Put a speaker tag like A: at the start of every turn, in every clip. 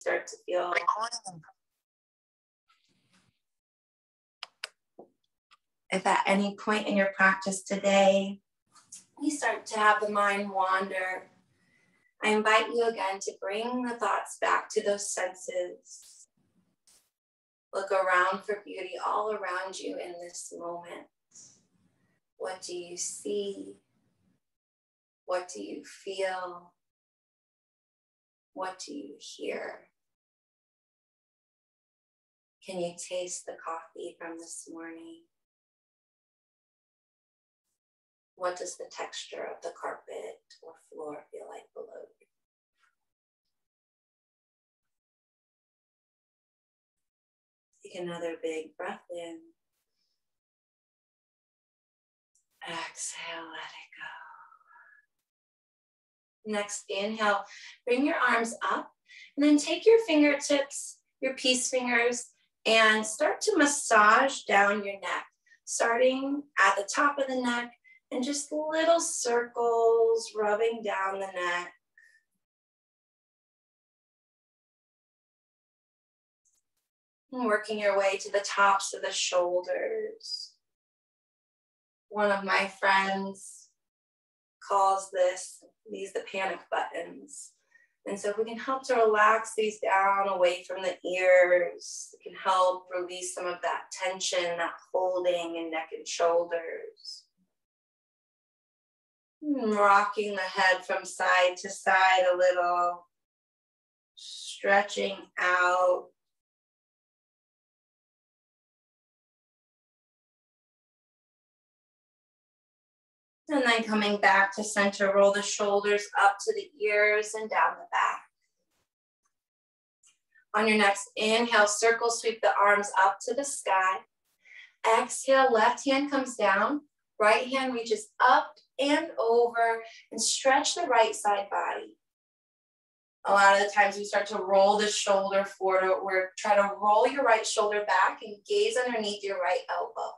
A: start to feel if at any point in your practice today, you start to have the mind wander, I invite you again to bring the thoughts back to those senses. Look around for beauty all around you in this moment. What do you see? What do you feel? What do you hear? Can you taste the coffee from this morning? What does the texture of the carpet or floor feel like below you? Take another big breath in. Exhale, let it go. Next, inhale, bring your arms up and then take your fingertips, your peace fingers, and start to massage down your neck, starting at the top of the neck and just little circles rubbing down the neck. And working your way to the tops of the shoulders. One of my friends calls these the panic buttons. And so if we can help to relax these down away from the ears, it can help release some of that tension, that holding in neck and shoulders. Rocking the head from side to side a little, stretching out. And then coming back to center, roll the shoulders up to the ears and down the back. On your next inhale, circle sweep the arms up to the sky. Exhale, left hand comes down, right hand reaches up and over, and stretch the right side body. A lot of the times we start to roll the shoulder forward. Try to roll your right shoulder back and gaze underneath your right elbow.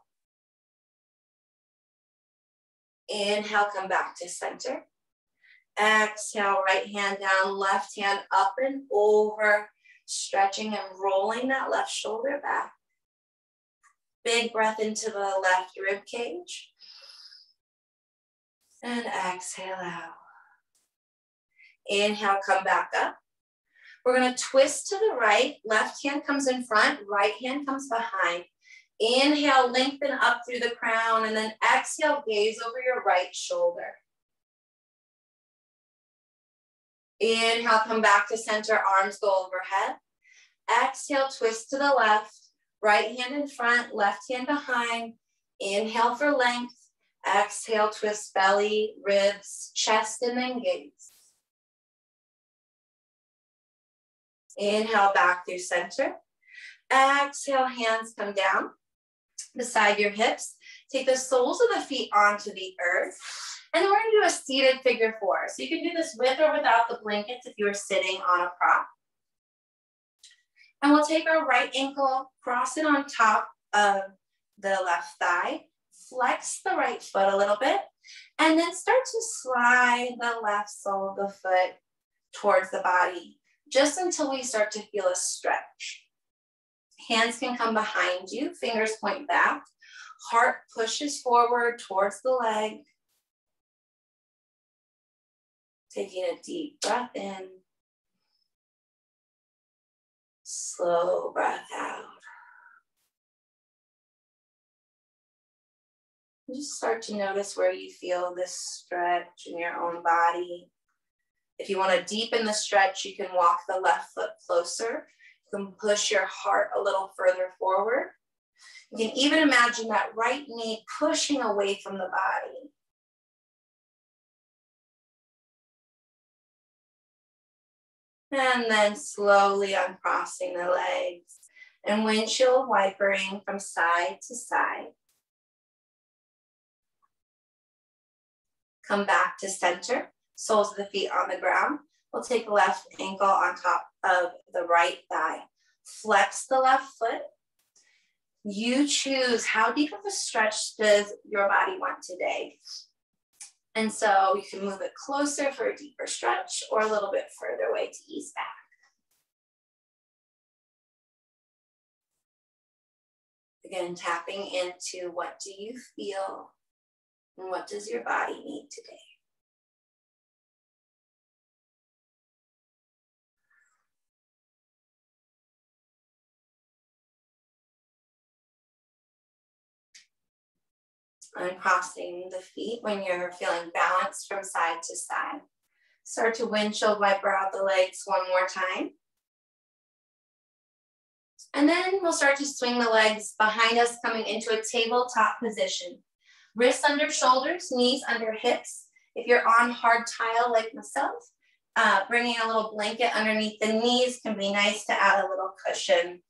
A: Inhale, come back to center. Exhale, right hand down, left hand up and over, stretching and rolling that left shoulder back. Big breath into the left rib cage. And exhale out. Inhale, come back up. We're going to twist to the right. Left hand comes in front, right hand comes behind. Inhale, lengthen up through the crown, and then exhale, gaze over your right shoulder. Inhale, come back to center, arms go overhead. Exhale, twist to the left, right hand in front, left hand behind. Inhale for length. Exhale, twist belly, ribs, chest, and then gaze. Inhale, back through center. Exhale, hands come down beside your hips. Take the soles of the feet onto the earth. And then we're going to do a seated figure four. So you can do this with or without the blankets if you are sitting on a prop. And we'll take our right ankle, cross it on top of the left thigh, flex the right foot a little bit, and then start to slide the left sole of the foot towards the body, just until we start to feel a stretch. Hands can come behind you, fingers point back, heart pushes forward towards the leg. Taking a deep breath in, slow breath out. Just start to notice where you feel this stretch in your own body. If you want to deepen the stretch, you can walk the left foot closer. You can push your heart a little further forward. You can even imagine that right knee pushing away from the body. And then slowly uncrossing the legs and windshield wipering from side to side. Come back to center, soles of the feet on the ground. We'll take the left ankle on top of the right thigh. Flex the left foot. You choose how deep of a stretch does your body want today. And so you can move it closer for a deeper stretch or a little bit further away to ease back. Again, tapping into what do you feel and what does your body need today? Uncrossing the feet when you're feeling balanced from side to side. Start to windshield wiper out the legs one more time. And then we'll start to swing the legs behind us, coming into a tabletop position. Wrists under shoulders, knees under hips. If you're on hard tile like myself, bringing a little blanket underneath the knees can be nice to add a little cushion,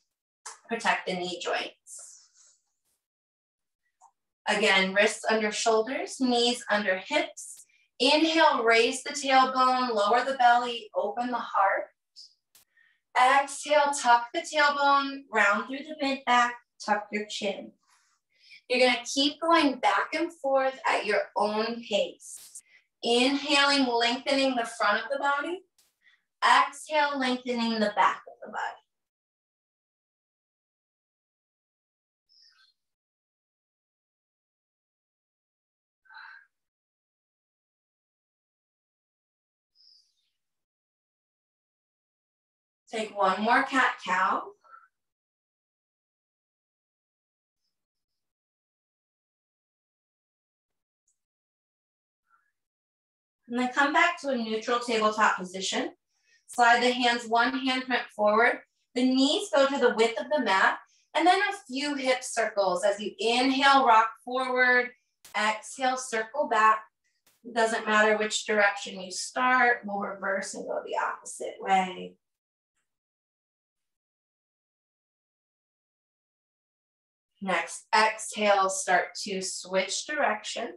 A: protect the knee joints. Again, wrists under shoulders, knees under hips. Inhale, raise the tailbone, lower the belly, open the heart. Exhale, tuck the tailbone, round through the mid-back, tuck your chin. You're gonna keep going back and forth at your own pace. Inhaling, lengthening the front of the body. Exhale, lengthening the back of the body. Take one more cat-cow. And then come back to a neutral tabletop position. Slide the hands one handprint forward. The knees go to the width of the mat. And then a few hip circles as you inhale, rock forward. Exhale, circle back. It doesn't matter which direction you start. We'll reverse and go the opposite way. Next, exhale, start to switch directions.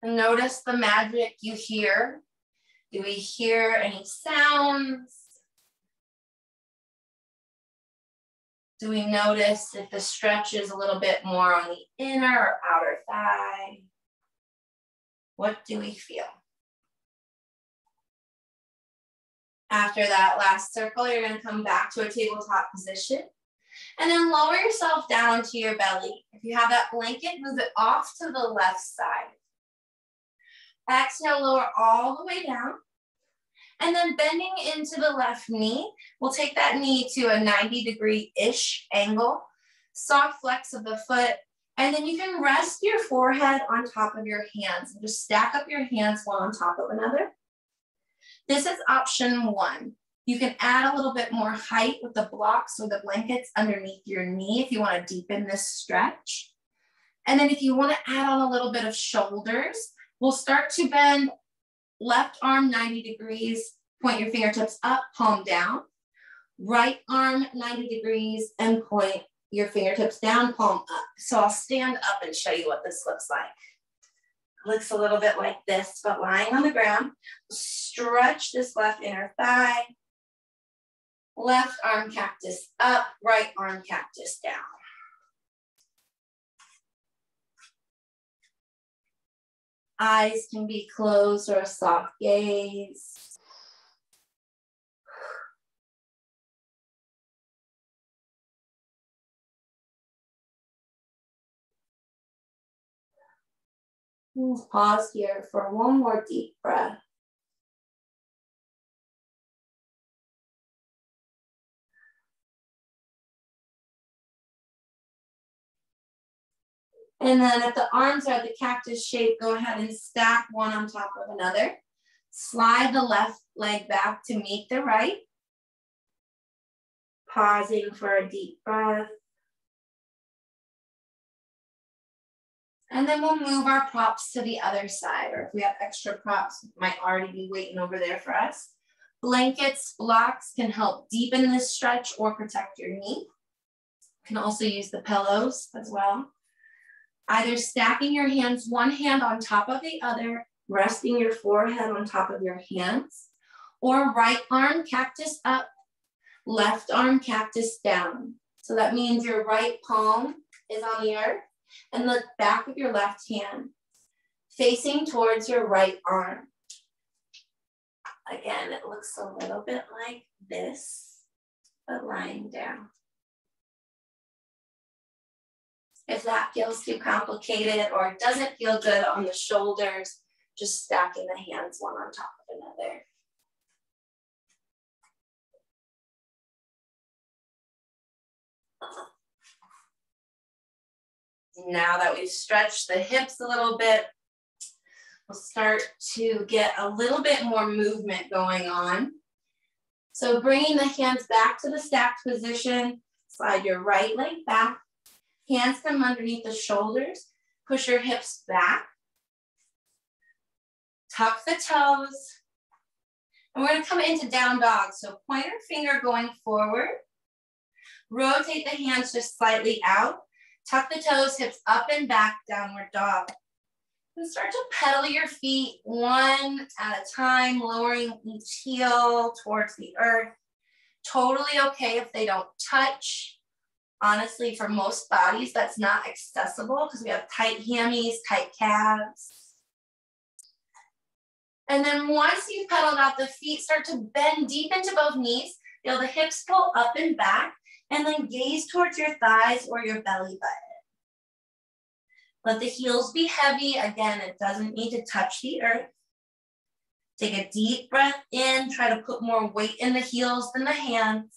A: Notice the magic you hear. Do we hear any sounds? Do we notice if the stretch is a little bit more on the inner or outer thigh? What do we feel? After that last circle, you're going to come back to a tabletop position and then lower yourself down to your belly. If you have that blanket, move it off to the left side. Exhale, lower all the way down. And then bending into the left knee, we'll take that knee to a 90-degree-ish angle, soft flex of the foot, and then you can rest your forehead on top of your hands and just stack up your hands one on top of another. This is option one. You can add a little bit more height with the blocks or the blankets underneath your knee if you want to deepen this stretch. And then if you want to add on a little bit of shoulders, we'll start to bend left arm 90 degrees, point your fingertips up, palm down. Right arm 90 degrees and point your fingertips down, palm up. So I'll stand up and show you what this looks like. Looks a little bit like this, but lying on the ground. Stretch this left inner thigh. Left arm cactus up, right arm cactus down. Eyes can be closed or a soft gaze. Let's pause here for one more deep breath. And then if the arms are the cactus shape, go ahead and stack one on top of another. Slide the left leg back to meet the right. Pausing for a deep breath. And then we'll move our props to the other side, or if we have extra props, might already be waiting over there for us. Blankets, blocks can help deepen this stretch or protect your knee. You can also use the pillows as well. Either stacking your hands, one hand on top of the other, resting your forehead on top of your hands, or right arm cactus up, left arm cactus down. So that means your right palm is on the earth and the back of your left hand facing towards your right arm. Again, it looks a little bit like this. but lying down. If that feels too complicated or it doesn't feel good on the shoulders, just stacking the hands one on top of another. Now that we've stretched the hips a little bit, we'll start to get a little bit more movement going on. So bringing the hands back to the stacked position, slide your right leg back, hands come underneath the shoulders, push your hips back, tuck the toes, and we're gonna come into down dog. So pointer finger going forward, rotate the hands just slightly out, tuck the toes, hips up and back, downward dog. And start to pedal your feet one at a time, lowering each heel towards the earth. Totally okay if they don't touch. Honestly, for most bodies, that's not accessible because we have tight hammies, tight calves. And then once you've pedaled out, the feet start to bend deep into both knees. Feel the hips pull up and back, and then gaze towards your thighs or your belly button. Let the heels be heavy. Again, it doesn't need to touch the earth. Take a deep breath in. Try to put more weight in the heels than the hands.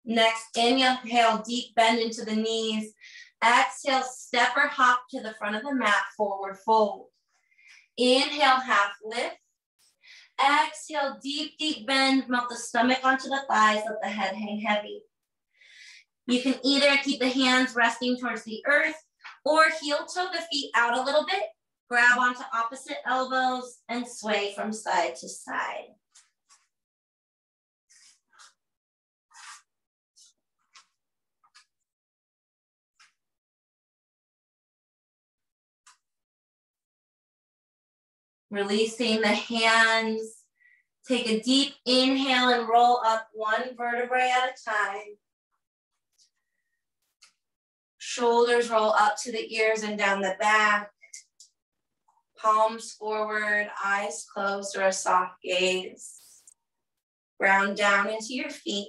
A: Next, inhale, deep bend into the knees. Exhale, step or hop to the front of the mat, forward fold. Inhale, half lift. Exhale, deep, deep bend. Melt the stomach onto the thighs. Let the head hang heavy. You can either keep the hands resting towards the earth or heel toe the feet out a little bit, grab onto opposite elbows and sway from side to side. Releasing the hands. Take a deep inhale and roll up one vertebrae at a time. Shoulders roll up to the ears and down the back. Palms forward, eyes closed or a soft gaze. Ground down into your feet.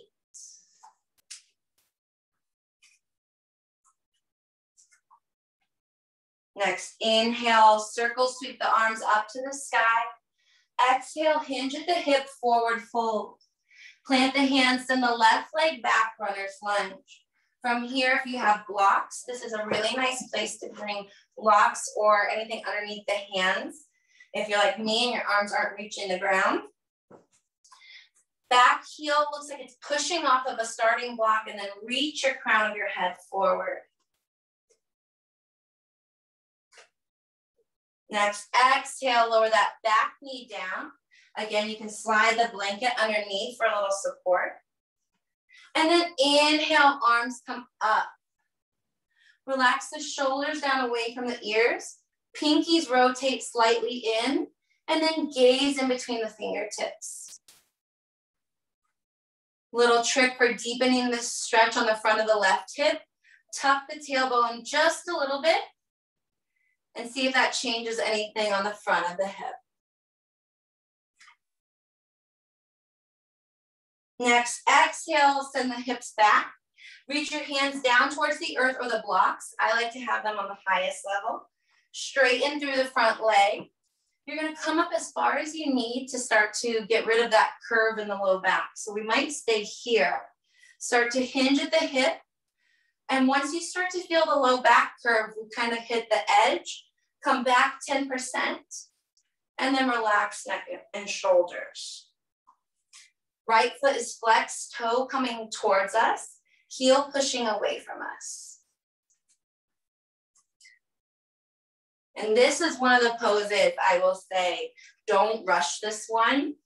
A: Next, inhale, circle, sweep the arms up to the sky. Exhale, hinge at the hip, forward fold. Plant the hands, send the left leg back, runner's lunge. From here, if you have blocks, this is a really nice place to bring blocks or anything underneath the hands. If you're like me and your arms aren't reaching the ground. Back heel looks like it's pushing off of a starting block, and then reach your crown of your head forward. Next, exhale, lower that back knee down. Again, you can slide the blanket underneath for a little support. And then inhale, arms come up. Relax the shoulders down away from the ears. Pinkies rotate slightly in, and then gaze in between the fingertips. Little trick for deepening this stretch on the front of the left hip. Tuck the tailbone just a little bit and see if that changes anything on the front of the hip. Next, exhale, send the hips back. Reach your hands down towards the earth or the blocks. I like to have them on the highest level. Straighten through the front leg. You're gonna come up as far as you need to start to get rid of that curve in the low back. So we might stay here. Start to hinge at the hip. And once you start to feel the low back curve, we kind of hit the edge, come back 10%, and then relax neck and shoulders. Right foot is flexed, toe coming towards us, heel pushing away from us. And this is one of the poses I will say, don't rush this one.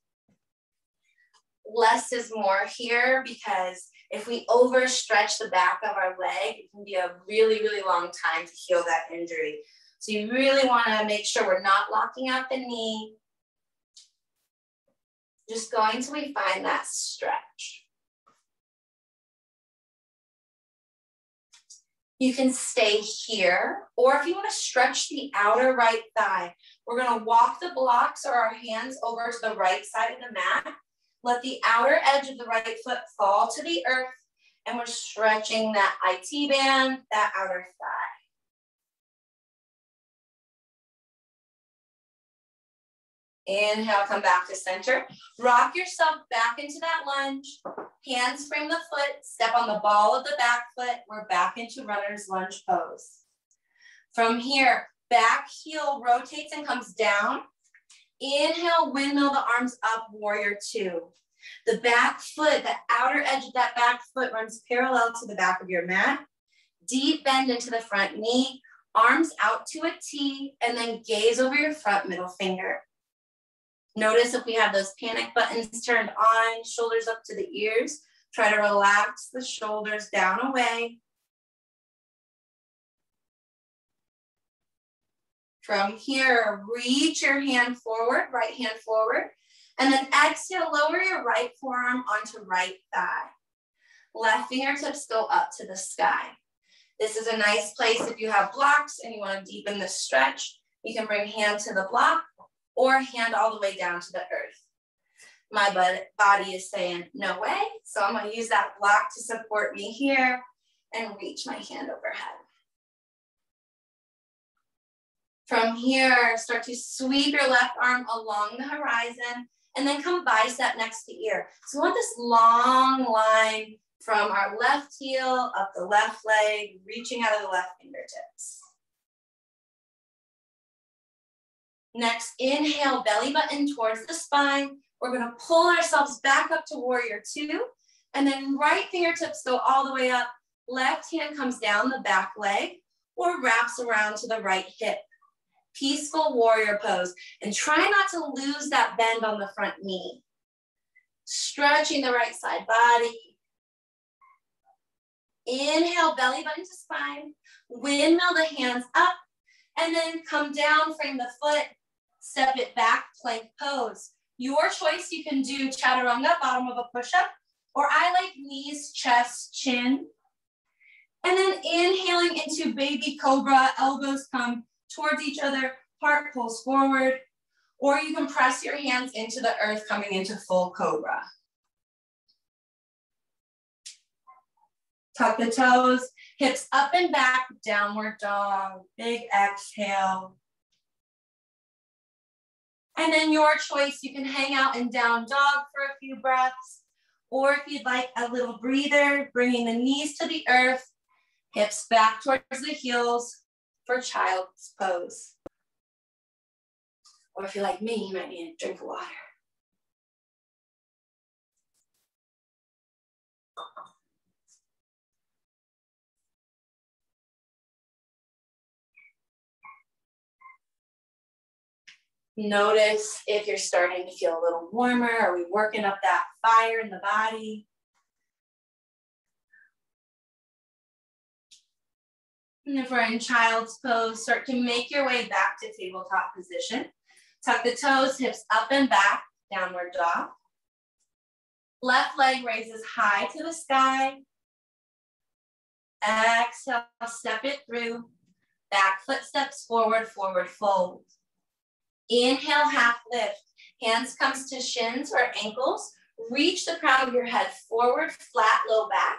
A: Less is more here, because if we overstretch the back of our leg, it can be a really, really long time to heal that injury. So you really want to make sure we're not locking out the knee. Just going until we find that stretch. You can stay here, or if you want to stretch the outer right thigh, we're going to walk the blocks or our hands over to the right side of the mat. Let the outer edge of the right foot fall to the earth, and we're stretching that IT band, that outer thigh. Inhale, come back to center. Rock yourself back into that lunge. Hands frame the foot, step on the ball of the back foot. We're back into runner's lunge pose. From here, back heel rotates and comes down. Inhale, windmill the arms up, warrior two. The back foot, the outer edge of that back foot runs parallel to the back of your mat. Deep bend into the front knee, arms out to a T, and then gaze over your front middle finger. Notice if we have those panic buttons turned on, shoulders up to the ears, try to relax the shoulders down away. From here, reach your hand forward, right hand forward, and then exhale, lower your right forearm onto right thigh. Left fingertips go up to the sky. This is a nice place if you have blocks and you want to deepen the stretch. You can bring hand to the block or hand all the way down to the earth. My body is saying, no way. So I'm gonna use that block to support me here and reach my hand overhead. From here, start to sweep your left arm along the horizon and then come bicep next to ear. So we want this long line from our left heel up the left leg, reaching out of the left fingertips. Next, inhale, belly button towards the spine. We're gonna pull ourselves back up to warrior two, and then right fingertips go all the way up. Left hand comes down the back leg or wraps around to the right hip. Peaceful warrior pose, and try not to lose that bend on the front knee. Stretching the right side body. Inhale, belly button to spine. Windmill the hands up, and then come down, frame the foot, step it back, plank pose. Your choice, you can do chaturanga, bottom of a push-up, or I like knees, chest, chin. And then inhaling into baby cobra, elbows come towards each other, heart pulls forward, or you can press your hands into the earth, coming into full cobra. Tuck the toes, hips up and back, downward dog, big exhale. And then your choice, you can hang out in down dog for a few breaths, or if you'd like a little breather, bringing the knees to the earth, hips back towards the heels for child's pose. Or if you're like me, you might need a drink of water. Notice if you're starting to feel a little warmer. Are we working up that fire in the body? And if we're in child's pose, start to make your way back to tabletop position. Tuck the toes, hips up and back, downward dog. Left leg raises high to the sky. Exhale, step it through. Back foot steps forward, forward fold. Inhale, half lift. Hands comes to shins or ankles. Reach the crown of your head forward, flat, low back.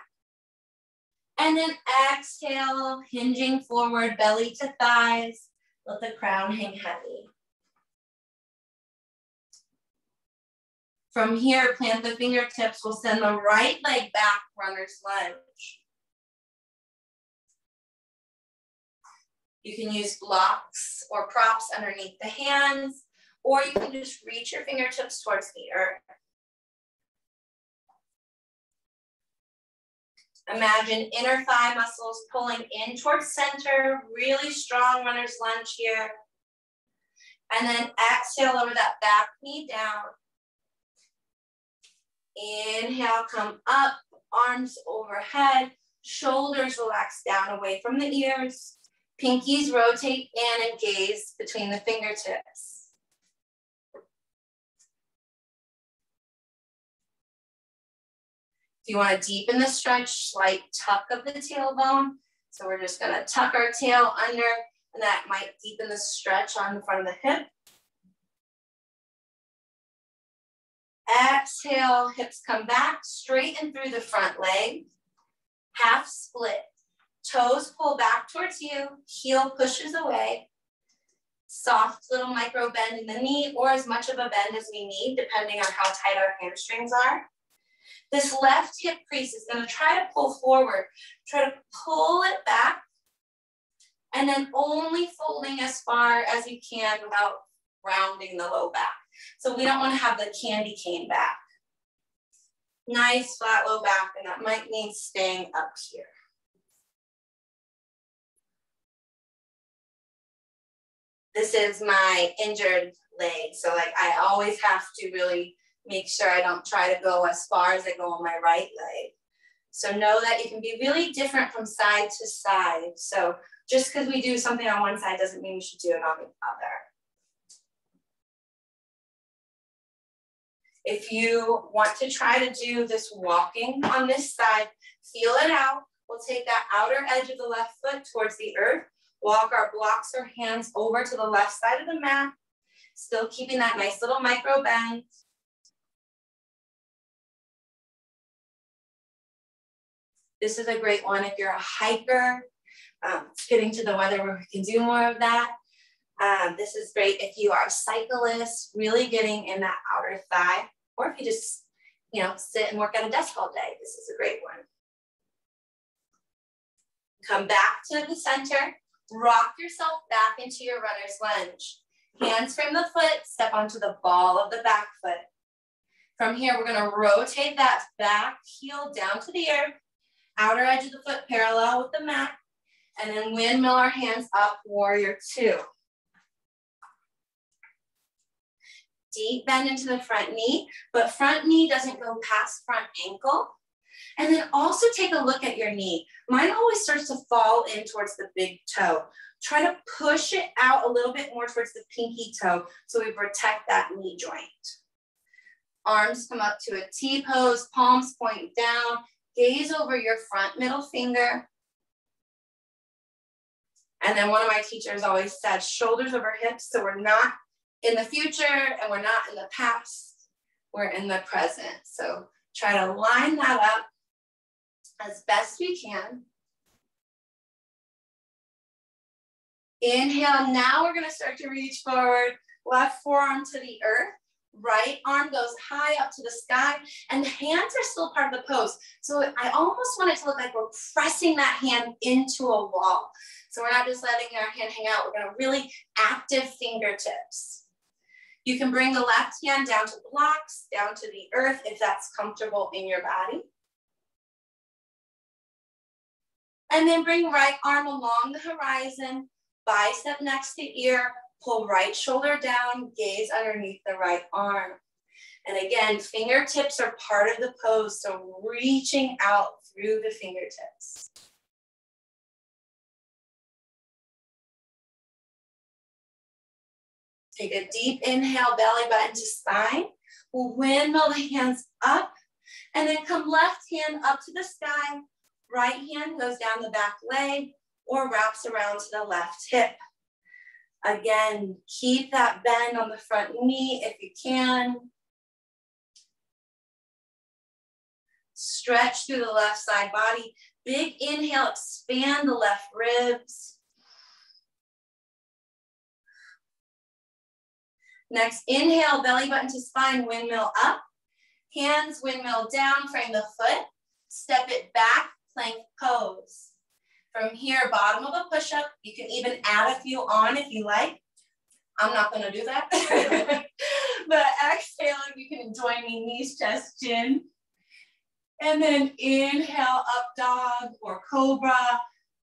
A: And then exhale, hinging forward, belly to thighs. Let the crown hang heavy. From here, plant the fingertips. We'll send the right leg back, runner's lunge. You can use blocks or props underneath the hands, or you can just reach your fingertips towards the earth. Imagine inner thigh muscles pulling in towards center, really strong runner's lunge here. And then exhale over that back knee down. Inhale, come up, arms overhead, shoulders relax down away from the ears. Pinkies rotate in and gaze between the fingertips. If you want to deepen the stretch, slight tuck of the tailbone. So we're just going to tuck our tail under, and that might deepen the stretch on the front of the hip. exhale, hips come back, straighten through the front leg, half split. Toes pull back towards you, heel pushes away. Soft little micro bend in the knee, or as much of a bend as we need, depending on how tight our hamstrings are. This left hip crease is going to try to pull forward. Try to pull it back, and then only folding as far as you can without rounding the low back. So we don't want to have the candy cane back. Nice flat low back, and that might mean staying up here. This is my injured leg, so like I always have to really make sure I don't try to go as far as I go on my right leg. So know that it can be really different from side to side. So just because we do something on one side doesn't mean we should do it on the other. If you want to try to do this walking on this side, feel it out. We'll take that outer edge of the left foot towards the earth. Walk our blocks or hands over to the left side of the mat, still keeping that nice little micro bend. This is a great one if you're a hiker. It's getting to the weather where we can do more of that. This is great if you are a cyclist, really getting in that outer thigh, or if you just, sit and work at a desk all day. This is a great one. Come back to the center. Rock yourself back into your runner's lunge. Hands frame the foot, step onto the ball of the back foot. From here, we're gonna rotate that back heel down to the earth, outer edge of the foot parallel with the mat, and then windmill our hands up, warrior two. Deep bend into the front knee, but front knee doesn't go past front ankle. And then also take a look at your knee. Mine always starts to fall in towards the big toe. Try to push it out a little bit more towards the pinky toe so we protect that knee joint. Arms come up to a T pose, palms point down, gaze over your front middle finger. And then one of my teachers always said, shoulders over hips, so we're not in the future and we're not in the past, we're in the present. So try to line that up as best we can. Inhale, now we're gonna start to reach forward, left forearm to the earth, right arm goes high up to the sky, and the hands are still part of the pose. So I almost want it to look like we're pressing that hand into a wall. So we're not just letting our hand hang out, we're gonna really active fingertips. You can bring the left hand down to blocks, down to the earth if that's comfortable in your body. And then bring right arm along the horizon, bicep next to ear, pull right shoulder down, gaze underneath the right arm. And again, fingertips are part of the pose, so reaching out through the fingertips. Take a deep inhale, belly button to spine. We'll windmill the hands up, and then come left hand up to the sky. Right hand goes down the back leg or wraps around to the left hip. Again, keep that bend on the front knee if you can. Stretch through the left side body. Big inhale, expand the left ribs. Next, inhale, belly button to spine, windmill up. Hands windmill down, frame the foot. Step it back, plank pose. From here, bottom of a push-up. You can even add a few on if you like. I'm not gonna do that. But exhaling, you can join me, knees, chest, chin. And then inhale, up dog or cobra,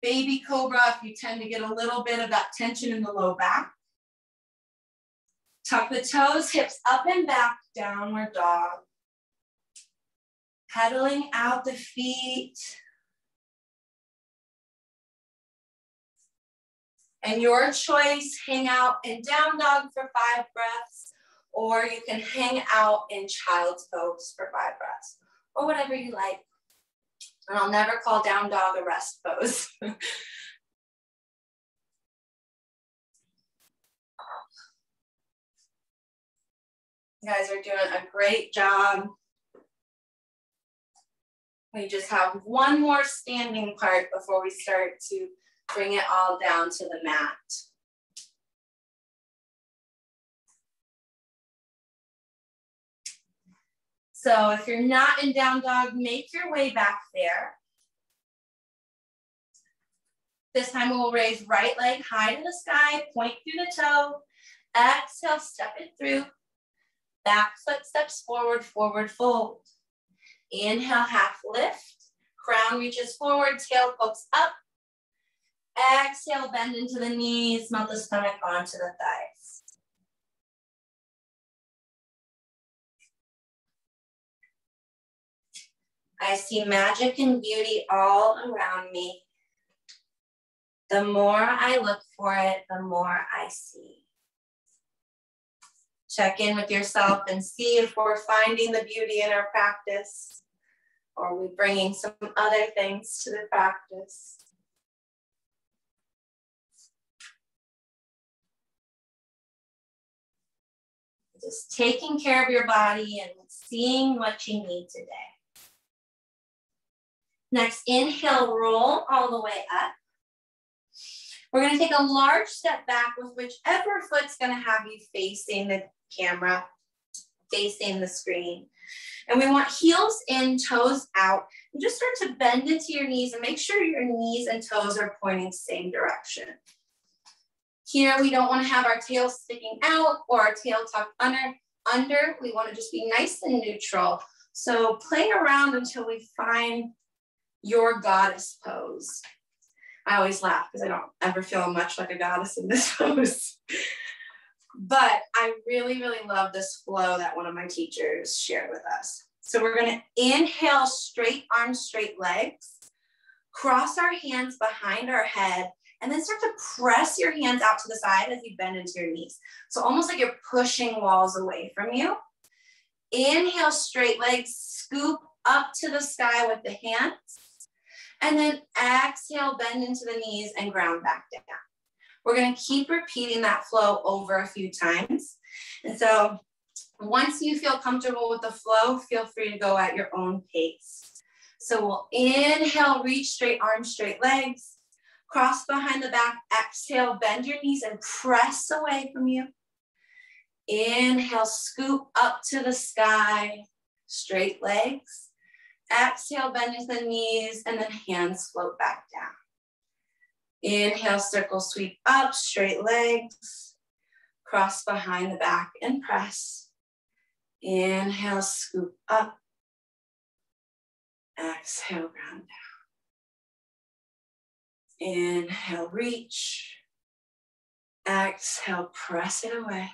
A: baby cobra if you tend to get a little bit of that tension in the low back. Tuck the toes, hips up and back, downward dog. Pedaling out the feet. And your choice, hang out in down dog for 5 breaths, or you can hang out in child's pose for 5 breaths, or whatever you like. And I'll never call down dog a rest pose. You guys are doing a great job. We just have one more standing part before we start to bring it all down to the mat. So if you're not in down dog, make your way back there. This time we'll raise right leg high to the sky, point through the toe. Exhale, step it through. Back foot steps forward, forward fold. Inhale, half lift. Crown reaches forward, tail pokes up. Exhale, bend into the knees, melt the stomach onto the thighs. I see magic and beauty all around me. The more I look for it, the more I see. Check in with yourself and see if we're finding the beauty in our practice, or are we bringing some other things to the practice. Just taking care of your body and seeing what you need today. Next, inhale, roll all the way up. We're going to take a large step back with whichever foot's going to have you facing the camera, facing the screen. And we want heels in, toes out. And just start to bend into your knees and make sure your knees and toes are pointing the same direction. Here, we don't want to have our tail sticking out or our tail tucked under. We want to just be nice and neutral. So play around until we find your goddess pose. I always laugh because I don't ever feel much like a goddess in this pose. But I really, really love this flow that one of my teachers shared with us. So we're going to inhale, straight arms, straight legs, cross our hands behind our head, and then start to press your hands out to the side as you bend into your knees. So almost like you're pushing walls away from you. Inhale, straight legs, scoop up to the sky with the hands. And then exhale, bend into the knees and ground back down. We're going to keep repeating that flow over a few times. And so once you feel comfortable with the flow, feel free to go at your own pace. So we'll inhale, reach straight arms, straight legs, cross behind the back, exhale, bend your knees and press away from you. Inhale, scoop up to the sky, straight legs. Exhale, bend into the knees, and then hands float back down. Inhale, circle, sweep up, straight legs. Cross behind the back and press. Inhale, scoop up. Exhale, ground down. Inhale, reach. Exhale, press it away.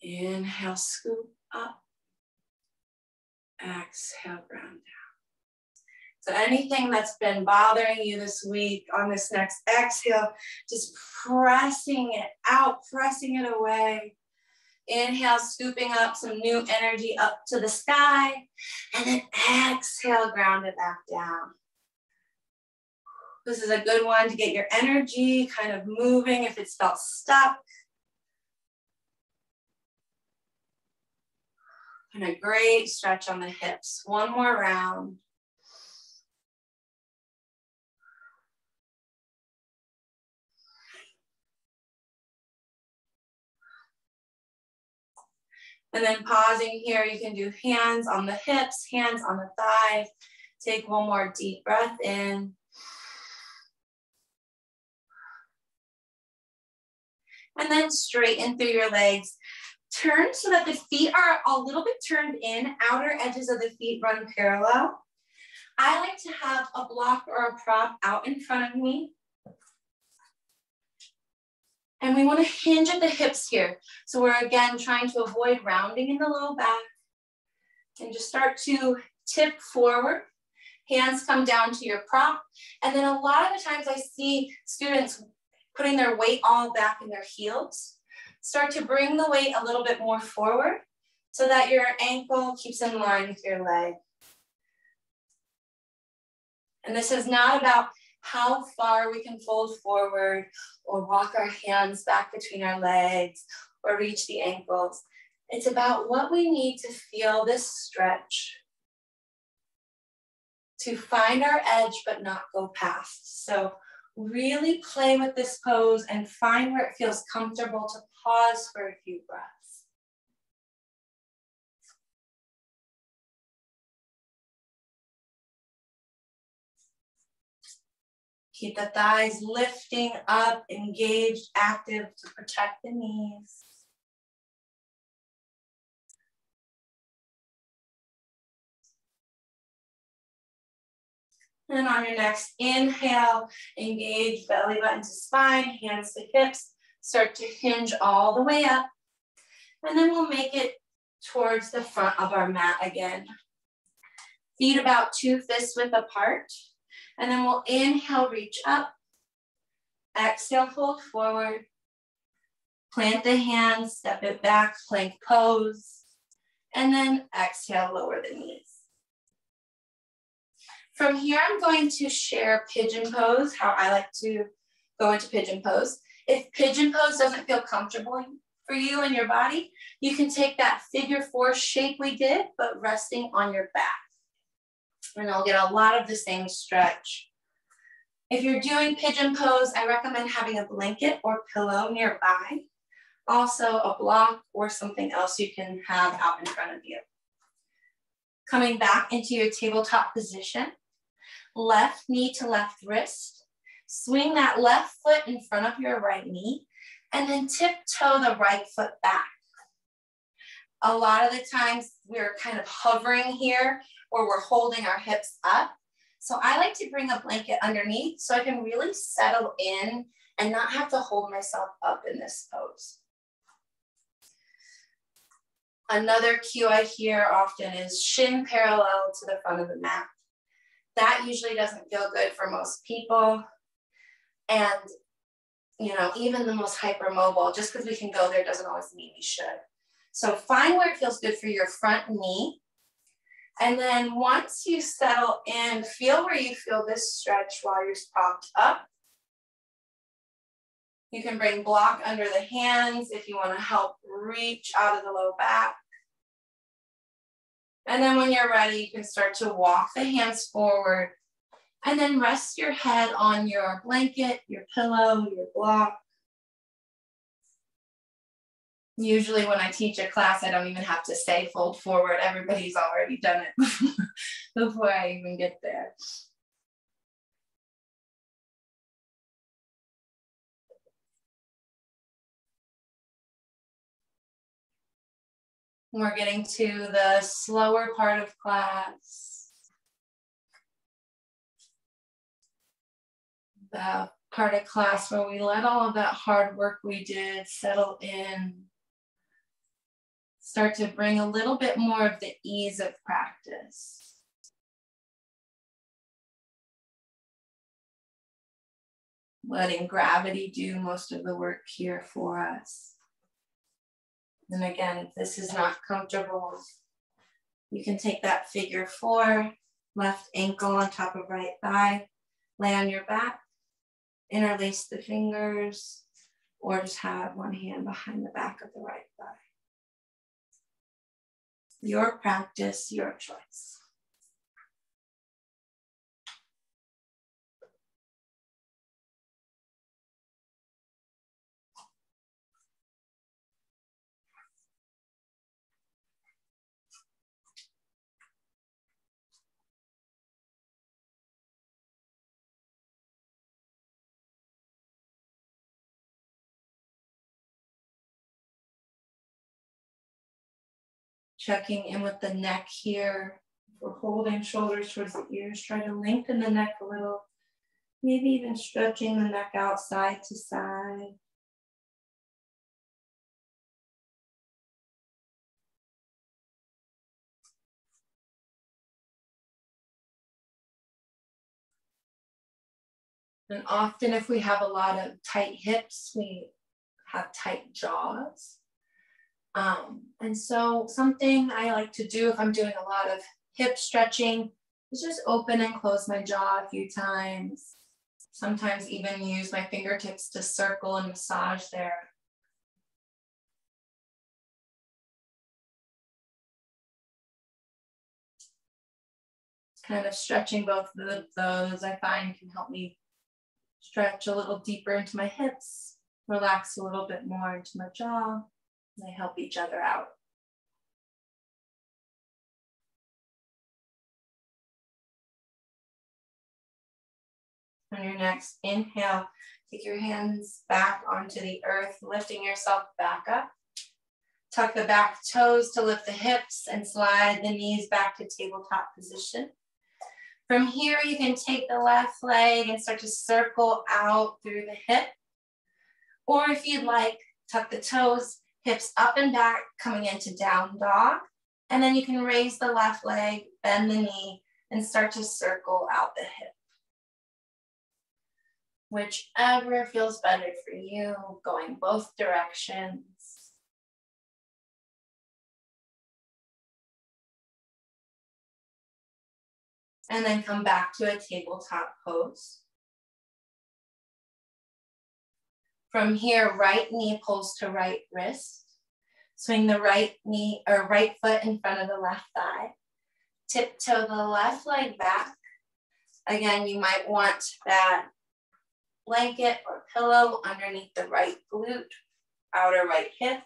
A: Inhale, scoop up. Exhale, ground down. So anything that's been bothering you this week on this next exhale, just pressing it out, pressing it away. Inhale, scooping up some new energy up to the sky. And then exhale, ground it back down. This is a good one to get your energy kind of moving if it's felt stuck. And a great stretch on the hips. One more round. And then pausing here, you can do hands on the hips, hands on the thighs. Take one more deep breath in. And then straighten through your legs. Turn so that the feet are a little bit turned in, outer edges of the feet run parallel. I like to have a block or a prop out in front of me. And we want to hinge at the hips here. So we're again trying to avoid rounding in the low back. And just start to tip forward. Hands come down to your prop. And then a lot of the times I see students putting their weight all back in their heels. Start to bring the weight a little bit more forward so that your ankle keeps in line with your leg. And this is not about how far we can fold forward or walk our hands back between our legs or reach the ankles. It's about what we need to feel this stretch to find our edge but not go past. So really play with this pose and find where it feels comfortable to pause for a few breaths. Keep the thighs lifting up, engaged, active to protect the knees. And on your next inhale, engage belly button to spine, hands to hips, start to hinge all the way up. And then we'll make it towards the front of our mat again. Feet about 2 fists width apart. And then we'll inhale, reach up. Exhale, fold forward. Plant the hands, step it back, plank pose. And then exhale, lower the knees. From here, I'm going to share pigeon pose, how I like to go into pigeon pose. If pigeon pose doesn't feel comfortable for you and your body, you can take that figure 4 shape we did, but resting on your back. And I'll get a lot of the same stretch. If you're doing pigeon pose, I recommend having a blanket or pillow nearby. Also a block or something else you can have out in front of you. Coming back into your tabletop position, left knee to left wrist. Swing that left foot in front of your right knee and then tiptoe the right foot back. A lot of the times we're kind of hovering here or we're holding our hips up. So I like to bring a blanket underneath so I can really settle in and not have to hold myself up in this pose. Another cue I hear often is shin parallel to the front of the mat. That usually doesn't feel good for most people. And, even the most hypermobile, just because we can go there doesn't always mean we should. So find where it feels good for your front knee. And then once you settle in, feel where you feel this stretch while you're propped up. You can bring block under the hands if you want to help reach out of the low back. And then when you're ready, you can start to walk the hands forward and then rest your head on your blanket, your pillow, your block. Usually when I teach a class, I don't even have to say fold forward. Everybody's already done it before I even get there. We're getting to the slower part of class. The part of class where we let all of that hard work we did settle in. Start to bring a little bit more of the ease of practice. Letting gravity do most of the work here for us. And again, if this is not comfortable, you can take that figure 4, left ankle on top of right thigh, lay on your back, interlace the fingers, or just have one hand behind the back of the right thigh. Your practice, your choice. Checking in with the neck here. We're holding shoulders towards the ears. Try to lengthen the neck a little. Maybe even stretching the neck out side to side. And often if we have a lot of tight hips, we have tight jaws. And so something I like to do if I'm doing a lot of hip stretching is just open and close my jaw a few times. Sometimes even use my fingertips to circle and massage there. Kind of stretching both of those I find can help me stretch a little deeper into my hips, relax a little bit more into my jaw. They help each other out. On your next inhale, take your hands back onto the earth, lifting yourself back up. Tuck the back toes to lift the hips and slide the knees back to tabletop position. From here, you can take the left leg and start to circle out through the hip. Or if you'd like, tuck the toes, hips up and back, coming into down dog. And then you can raise the left leg, bend the knee, and start to circle out the hip. Whichever feels better for you, going both directions. And then come back to a tabletop pose. From here, right knee pulls to right wrist. Swing the right knee or right foot in front of the left thigh. Tiptoe the left leg back. Again, you might want that blanket or pillow underneath the right glute, outer right hip.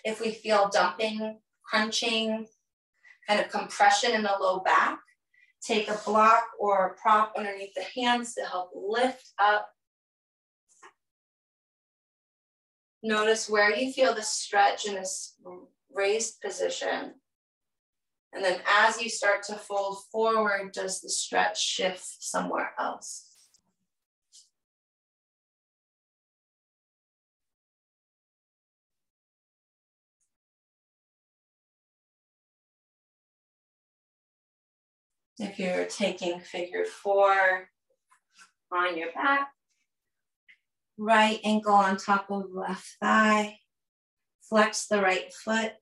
A: If we feel dumping, crunching, kind of compression in the low back, take a block or a prop underneath the hands to help lift up. Notice where you feel the stretch in this raised position. And then as you start to fold forward, does the stretch shift somewhere else? If you're taking figure 4 on your back, right ankle on top of left thigh, flex the right foot,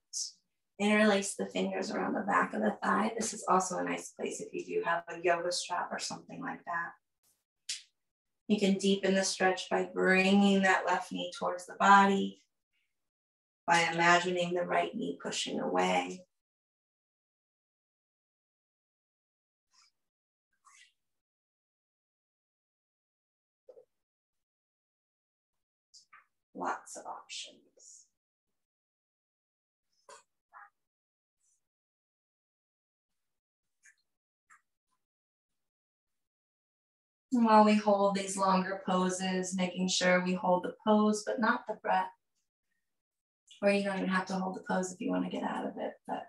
A: interlace the fingers around the back of the thigh. This is also a nice place if you do have a yoga strap or something like that. You can deepen the stretch by bringing that left knee towards the body, by imagining the right knee pushing away. Lots of options. And while we hold these longer poses, making sure we hold the pose, but not the breath. Or you don't even have to hold the pose if you want to get out of it, but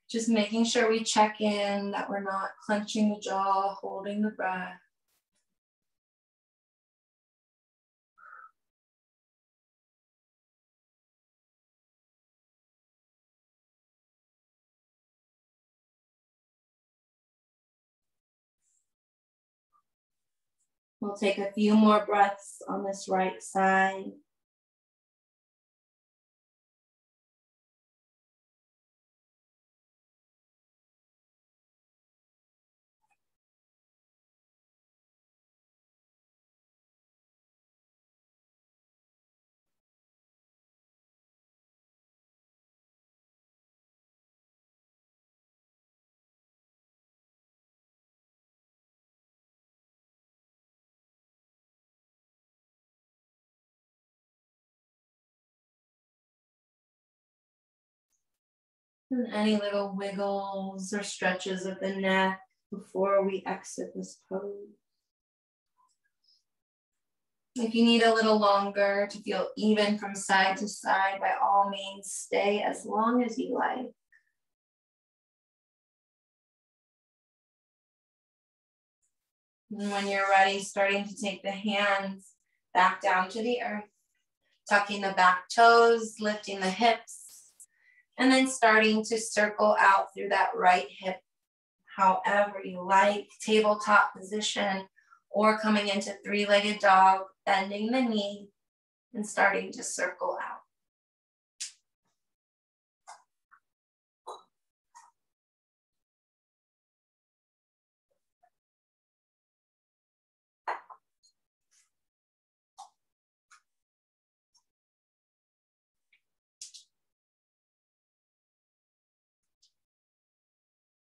A: just making sure we check in, that we're not clenching the jaw, holding the breath. We'll take a few more breaths on this right side. And any little wiggles or stretches of the neck before we exit this pose. If you need a little longer to feel even from side to side, by all means, stay as long as you like. And when you're ready, starting to take the hands back down to the earth, tucking the back toes, lifting the hips, and then starting to circle out through that right hip, however you like, tabletop position, or coming into three-legged dog, bending the knee, and starting to circle out.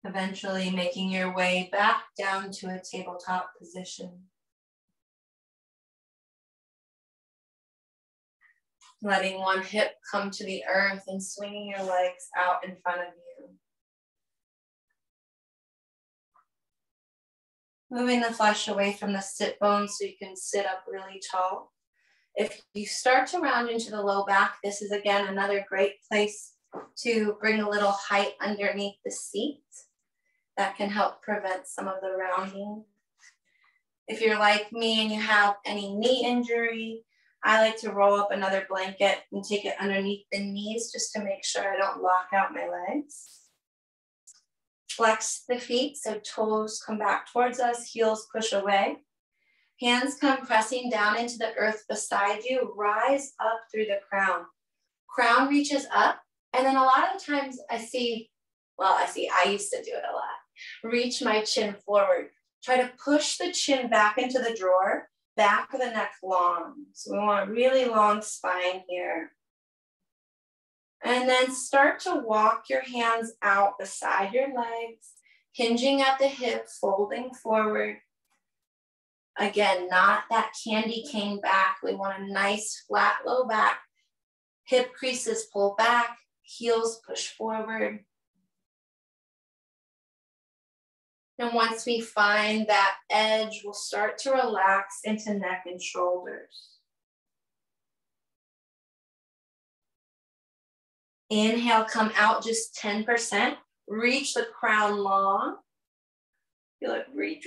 A: Eventually making your way back down to a tabletop position. Letting one hip come to the earth and swinging your legs out in front of you. Moving the flesh away from the sit bones so you can sit up really tall. If you start to round into the low back, this is again another great place to bring a little height underneath the seat. That can help prevent some of the rounding. If you're like me and you have any knee injury, I like to roll up another blanket and take it underneath the knees just to make sure I don't lock out my legs. Flex the feet so toes come back towards us, heels push away. Hands come pressing down into the earth beside you. Rise up through the crown. Crown reaches up, and then a lot of times I used to do it a lot. Reach my chin forward. Try to push the chin back into the drawer, back of the neck long. So we want a really long spine here. And then start to walk your hands out beside your legs, hinging at the hip, folding forward. Again, not that candy cane back. We want a nice flat low back. Hip creases pull back, heels push forward. And once we find that edge, we'll start to relax into neck and shoulders. Inhale, come out just 10%. Reach the crown long. Feel it, reach.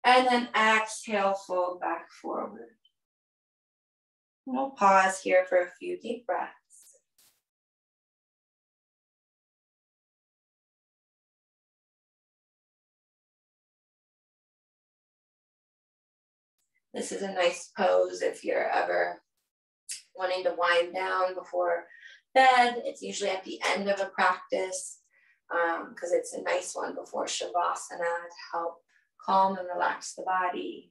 A: And then exhale, fold back forward. We'll pause here for a few deep breaths. This is a nice pose if you're ever wanting to wind down before bed. It's usually at the end of a practice because it's a nice one before Shavasana to help calm and relax the body.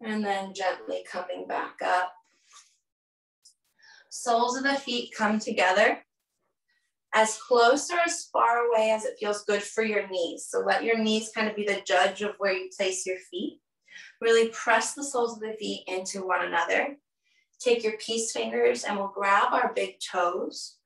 A: And then gently coming back up. Soles of the feet come together as close or as far away as it feels good for your knees. So let your knees kind of be the judge of where you place your feet. Really press the soles of the feet into one another. Take your peace fingers and we'll grab our big toes.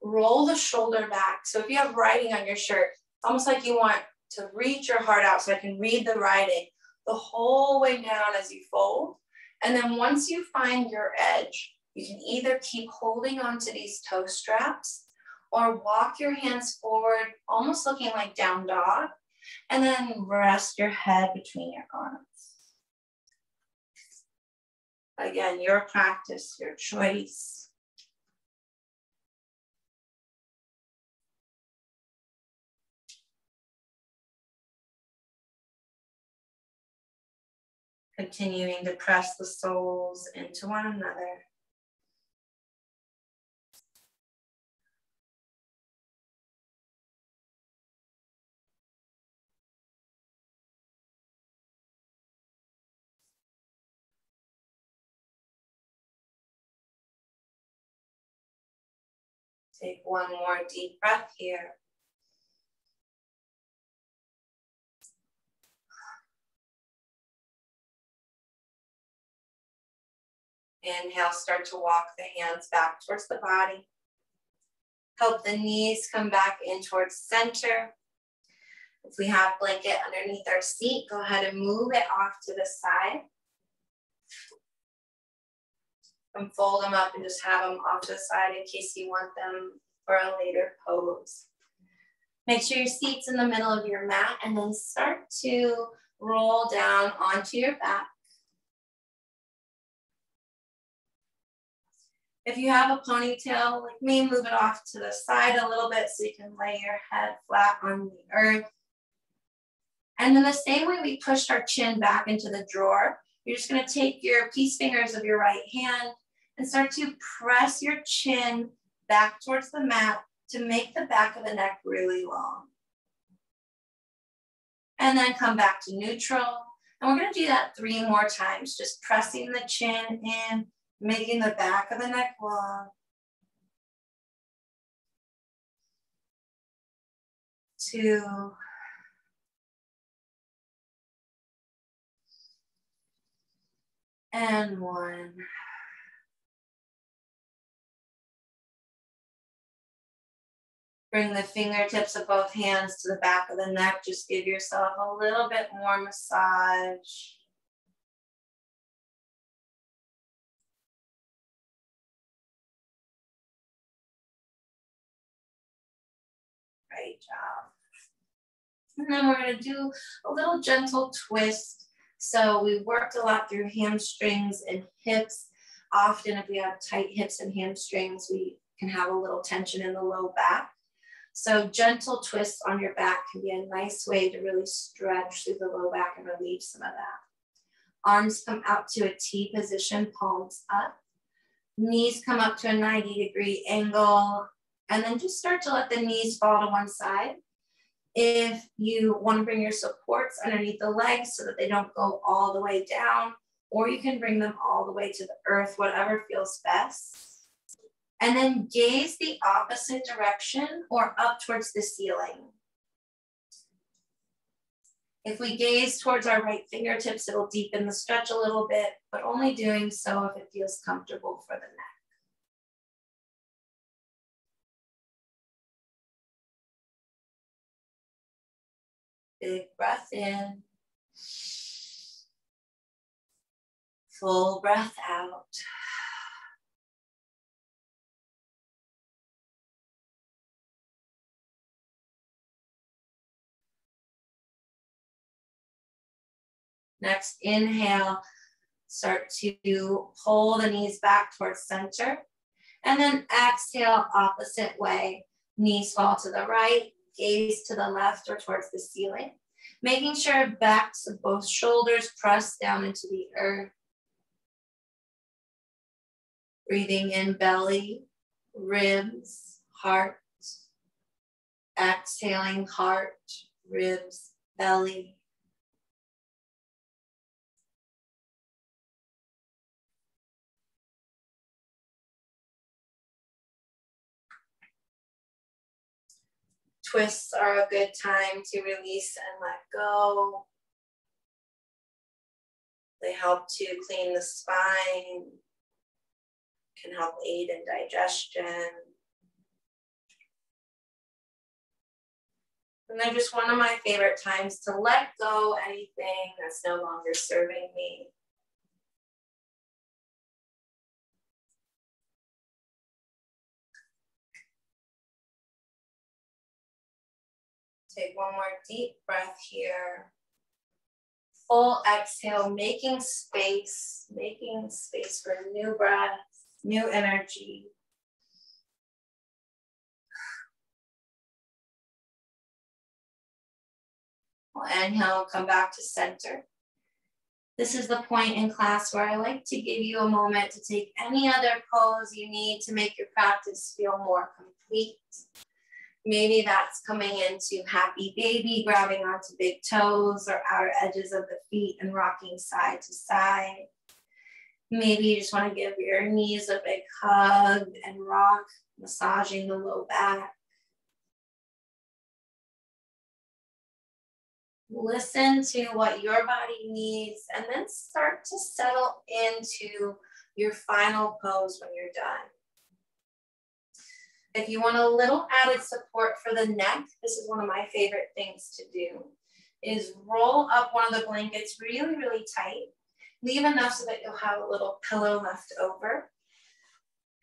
A: Roll the shoulder back. So if you have writing on your shirt, it's almost like you want to reach your heart out so I can read the writing the whole way down as you fold. And then once you find your edge, you can either keep holding onto these toe straps or walk your hands forward, almost looking like down dog, and then rest your head between your arms. Again, your practice, your choice. Continuing to press the soles into one another. Take one more deep breath here. Inhale, start to walk the hands back towards the body. Help the knees come back in towards center. If we have blanket underneath our seat, go ahead and move it off to the side. And fold them up and just have them off to the side in case you want them for a later pose. Make sure your seat's in the middle of your mat and then start to roll down onto your back. If you have a ponytail like me, move it off to the side a little bit so you can lay your head flat on the earth. And then the same way we pushed our chin back into the drawer, you're just gonna take your peace fingers of your right hand and start to press your chin back towards the mat to make the back of the neck really long. And then come back to neutral. And we're gonna do that 3 more times, just pressing the chin in, making the back of the neck long. 2. And 1. Bring the fingertips of both hands to the back of the neck. Just give yourself a little bit more massage. Great job. And then we're going to do a little gentle twist. So we worked a lot through hamstrings and hips. Often if we have tight hips and hamstrings, we can have a little tension in the low back. So gentle twists on your back can be a nice way to really stretch through the low back and relieve some of that. Arms come out to a T position, palms up. Knees come up to a 90-degree angle. And then just start to let the knees fall to one side. If you want to bring your supports underneath the legs so that they don't go all the way down, or you can bring them all the way to the earth, whatever feels best. And then gaze the opposite direction or up towards the ceiling. If we gaze towards our right fingertips, it'll deepen the stretch a little bit, but only doing so if it feels comfortable for the neck. Big breath in. Full breath out. Next, inhale, start to pull the knees back towards center. And then exhale, opposite way. Knees fall to the right, gaze to the left or towards the ceiling. Making sure backs of both shoulders press down into the earth. Breathing in belly, ribs, heart. Exhaling heart, ribs, belly. Twists are a good time to release and let go. They help to clean the spine, can help aid in digestion. And they're just one of my favorite times to let go anything that's no longer serving me. Take one more deep breath here. Full exhale, making space for new breath, new energy. We'll inhale, come back to center. This is the point in class where I like to give you a moment to take any other pose you need to make your practice feel more complete. Maybe that's coming into happy baby, grabbing onto big toes or outer edges of the feet and rocking side to side. Maybe you just want to give your knees a big hug and rock, massaging the low back. Listen to what your body needs and then start to settle into your final pose when you're done. If you want a little added support for the neck, this is one of my favorite things to do, is roll up one of the blankets really, really tight. Leave enough so that you'll have a little pillow left over.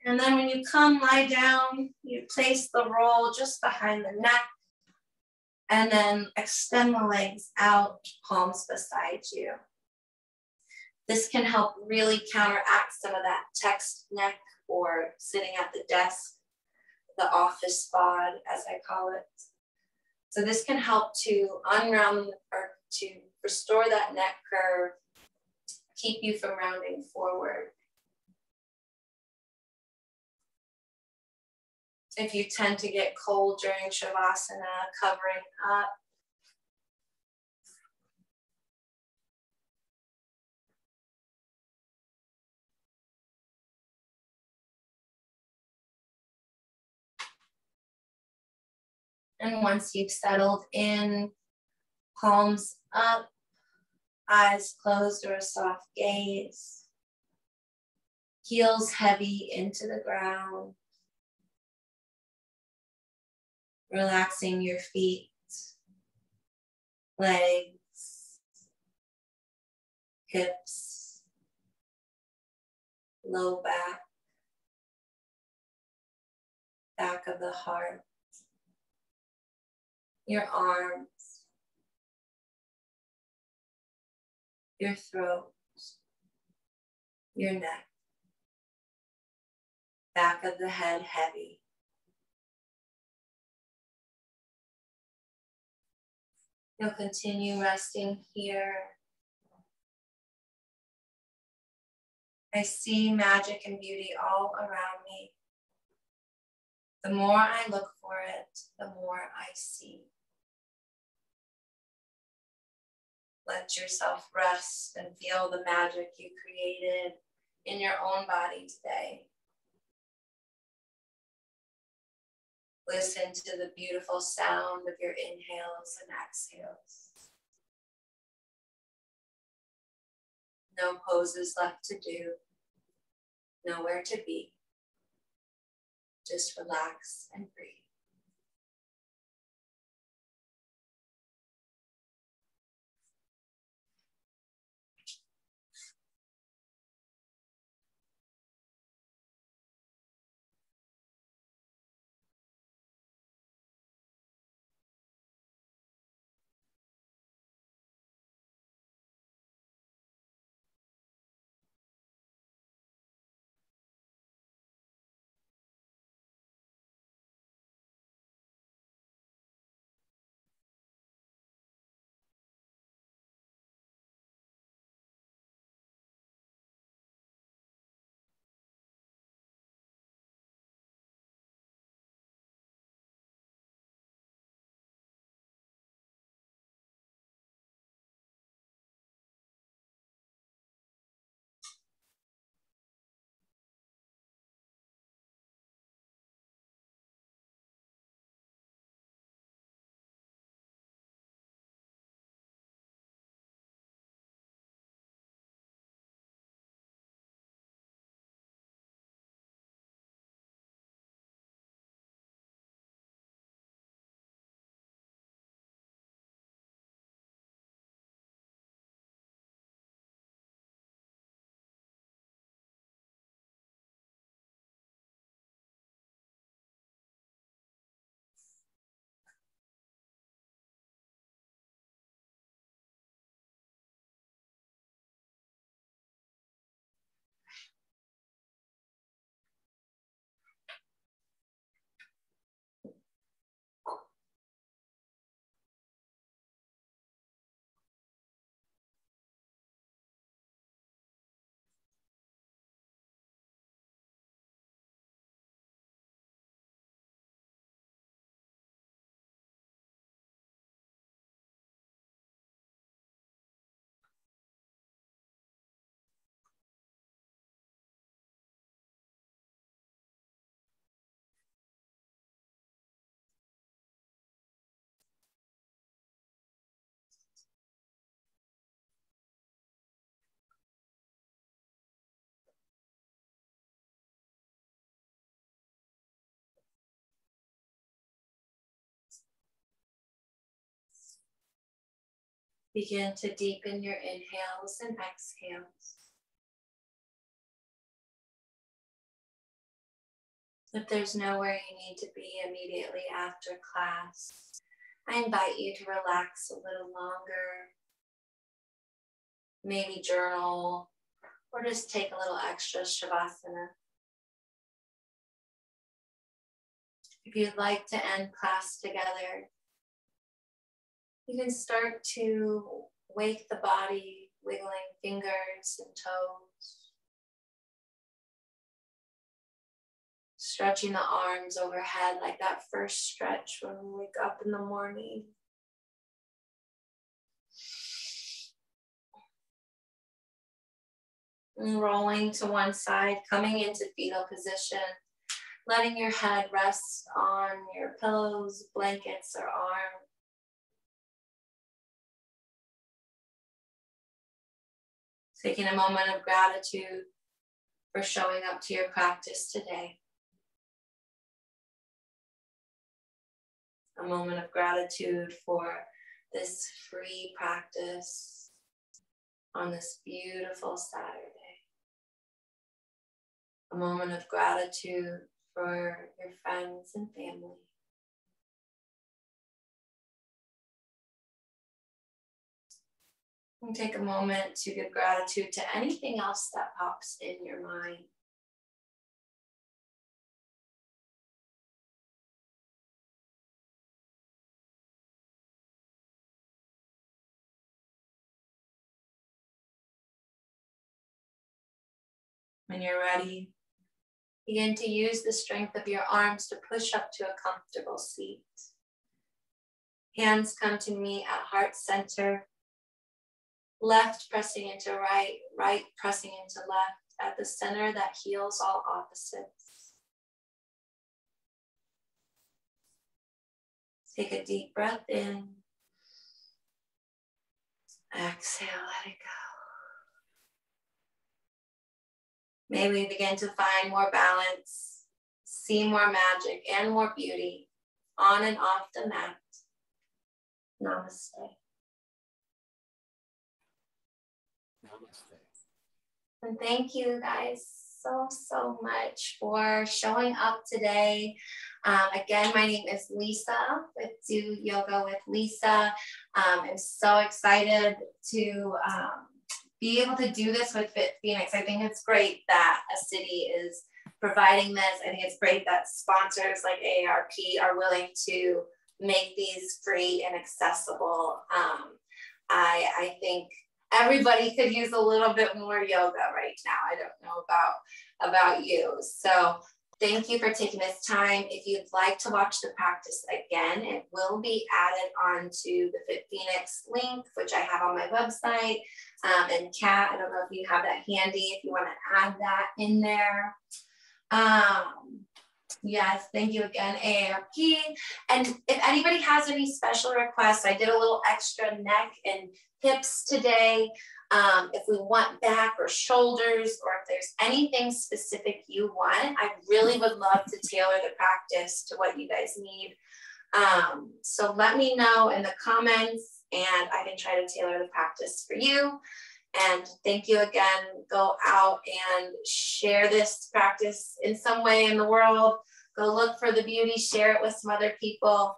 A: And then when you come lie down, you place the roll just behind the neck and then extend the legs out, palms beside you. This can help really counteract some of that text neck or sitting at the desk, the office spot, as I call it. So this can help to unround or to restore that neck curve, keep you from rounding forward. If you tend to get cold during Shavasana, covering up. And once you've settled in, palms up, eyes closed or a soft gaze, heels heavy into the ground, relaxing your feet, legs, hips, low back, back of the heart, your arms, your throat, your neck, back of the head heavy. You'll continue resting here. I see magic and beauty all around me. The more I look for it, the more I see. Let yourself rest and feel the magic you created in your own body today. Listen to the beautiful sound of your inhales and exhales. No poses left to do, nowhere to be. Just relax and breathe. Begin to deepen your inhales and exhales. If there's nowhere you need to be immediately after class, I invite you to relax a little longer. Maybe journal or just take a little extra Shavasana. If you'd like to end class together, you can start to wake the body, wiggling fingers and toes. Stretching the arms overhead like that first stretch when we wake up in the morning. And rolling to one side, coming into fetal position, letting your head rest on your pillows, blankets, or arm. Taking a moment of gratitude for showing up to your practice today. A moment of gratitude for this free practice on this beautiful Saturday. A moment of gratitude for your friends and family. And take a moment to give gratitude to anything else that pops in your mind. When you're ready, begin to use the strength of your arms to push up to a comfortable seat. Hands come to me at heart center. Left pressing into right, right pressing into left at the center that heals all opposites. Take a deep breath in. Exhale, let it go. May we begin to find more balance, see more magic and more beauty on and off the mat. Namaste. Namaste. And thank you guys so much for showing up today. Again, my name is Lisa with Do Yoga with Lisa. I'm so excited to be able to do this with FitPHX. I think it's great that a city is providing this. I think it's great that sponsors like AARP are willing to make these free and accessible. I think everybody could use a little bit more yoga right now. I don't know about you. So thank you for taking this time. If you'd like to watch the practice again, it will be added onto the FitPHX link, which I have on my website. And Kat, I don't know if you have that handy, if you want to add that in there. Yes, thank you again, AARP. And if anybody has any special requests, I did a little extra neck and hips today. If we want back or shoulders, or if there's anything specific you want, I really would love to tailor the practice to what you guys need. So let me know in the comments and I can try to tailor the practice for you. And thank you again. Go out and share this practice in some way in the world. Go look for the beauty, share it with some other people.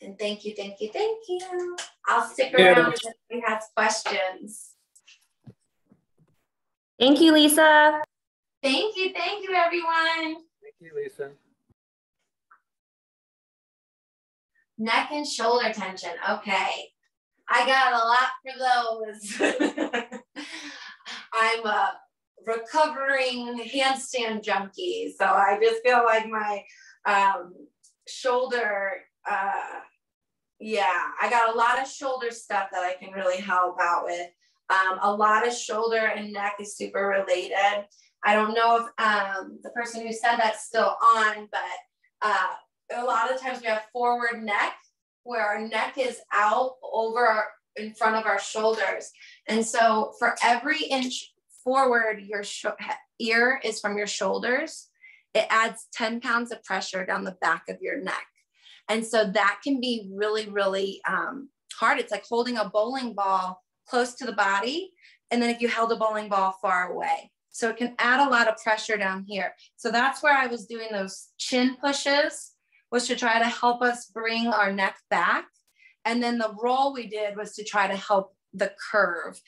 A: And thank you. I'll stick around if anybody has questions.
B: Thank you, Lisa.
A: Thank you, everyone.
C: Thank you, Lisa.
A: Neck and shoulder tension. Okay. I got a lot for those. I'm a recovering handstand junkie. So I just feel like my shoulder, I got a lot of shoulder stuff that I can really help out with. A lot of shoulder and neck is super related. I don't know if the person who said that's still on, but a lot of times we have forward neck where our neck is out over in front of our shoulders. And so for every inch forward your ear is from your shoulders, it adds 10 pounds of pressure down the back of your neck. And so that can be really, really hard. It's like holding a bowling ball close to the body. And then if you held a bowling ball far away. So it can add a lot of pressure down here. So that's where I was doing those chin pushes, was to try to help us bring our neck back. And then the roll we did was to try to help the curve.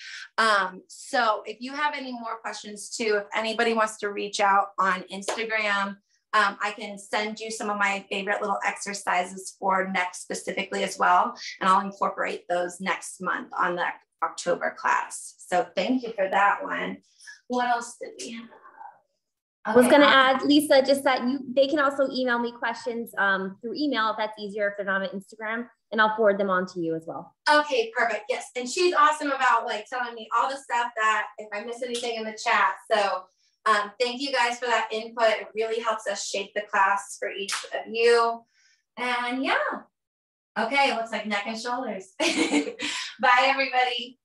A: So if you have any more questions too, if anybody wants to reach out on Instagram, I can send you some of my favorite little exercises for neck specifically as well. And I'll incorporate those next month on the October class. So thank you for that one. What else did we have?
B: I was going to add, Lisa, just that they can also email me questions through email if that's easier, if they're not on Instagram, and I'll forward them on to you as well.
A: Okay, perfect. Yes. And she's awesome about like telling me all the stuff that if I miss anything in the chat. So thank you guys for that input. It really helps us shape the class for each of you. And yeah. Okay, it looks like neck and shoulders. Bye, everybody.